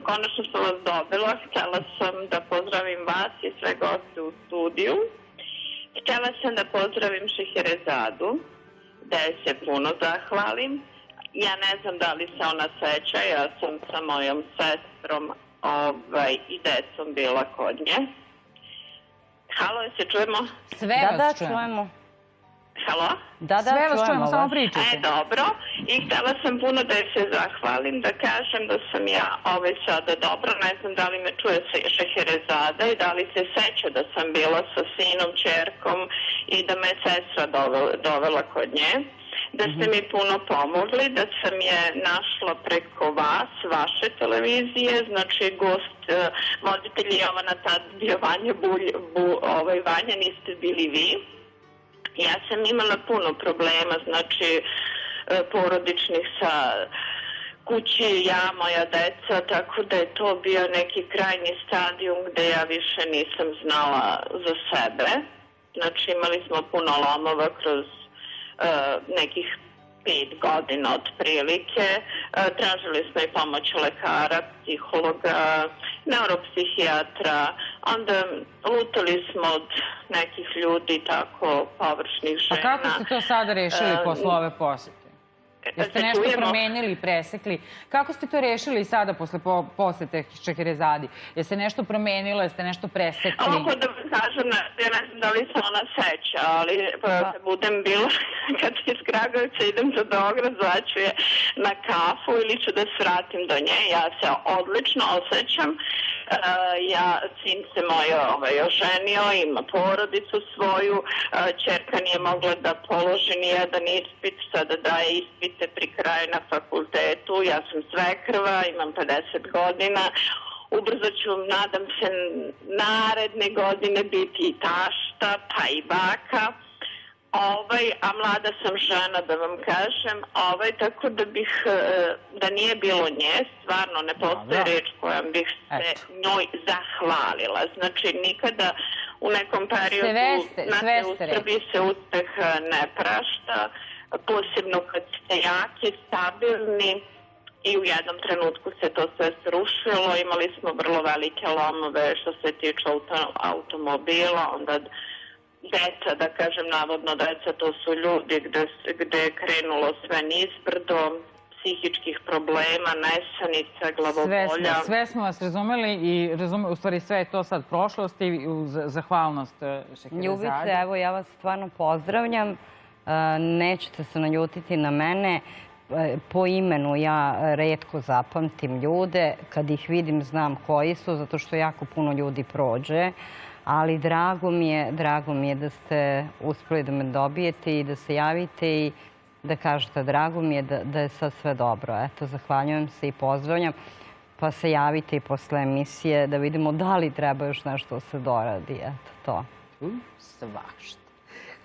konačno sam vas dobila. Htjela sam da pozdravim vas i sve goste u studiju. Htjela sam da pozdravim Šeherezadu, da je se puno zahvalim. Ja ne znam da li se ona seća, ja sam sa mojom sestrom i decom bila kod nje. Halo, se čujemo? Sve vas čujemo. Halo? Sve vas čujemo, samo pričajte. Dobro. I htjela sam puno da se zahvalim, da kažem da sam ja sada dobro. Ne znam da li me čuje Šeherezada i da li se seća da sam bila sa sinom, ćerkom i da me sestra dovela kod nje. Da ste mi puno pomogli, da sam je našla preko vas, vaše televizije, znači gost, voditelj Jovana, tad bio Vanja, niste bili vi. Ja sam imala puno problema, znači porodičnih sa kući, ja, moja deca, tako da je to bio neki krajnji stadijum gde ja više nisam znala za sebe. Znači imali smo puno lomova kroz nekih 5 godina otprilike. Tražili smo i pomoć lekara, psihologa, neuropsihijatra, onda lutali smo od nekih ljudi, tako, površnih žena. A kako ste to sada rešili posle ove posete? Jeste nešto promenili, presekli? Kako ste to rešili sada posle posete Šeherezadi? Jeste nešto promenilo, jeste nešto presekli? Ovako da vam kažem, ja ne znam da li se ona seća, ali da budem bila, kad iz Kragujevca idem za Beograd, zvaću je na kafu ili ću da se vratim do nje. Ja se odlično osjećam. Sin se moj oženio, ima porodicu svoju, ćerka nije mogla da položi nijedan ispit, sada daje ispite pri kraju na fakultetu. Ja sam svekrva, imam 50 godina. Ubrzo ću, nadam se, naredne godine biti i tašta, pa i baka. A mlada sam žena, da vam kažem, tako da bih, da nije bilo nje, stvarno ne postoji reč kojom bih se njoj zahvalila. Znači, nikada u nekom periodu u Srbiji se uspeh ne prašta, posebno kad ste jaki, stabilni, i u jednom trenutku se to sve srušilo, imali smo vrlo velike lomove što se tiče automobila, onda deca, da kažem, navodno deca, to su ljudi gde je krenulo sve nizbrdo, psihičkih problema, nesanica, glavobolja. Sve smo vas razumeli i u stvari sve je to sad prošlost i zahvalnost Šeherezadi. Ljubice, evo ja vas stvarno pozdravljam. Nećete se naljutiti na mene. Po imenu ja retko zapamtim ljude. Kad ih vidim znam koji su, zato što jako puno ljudi prođe. Ali drago mi je da ste uspeli da me dobijete i da se javite i da kažete drago mi je da je sad sve dobro. Eto, zahvaljujem se i pozdravljam. Pa se javite i posle emisije da vidimo da li treba još nešto da se doradi. Eto, to. Svašta.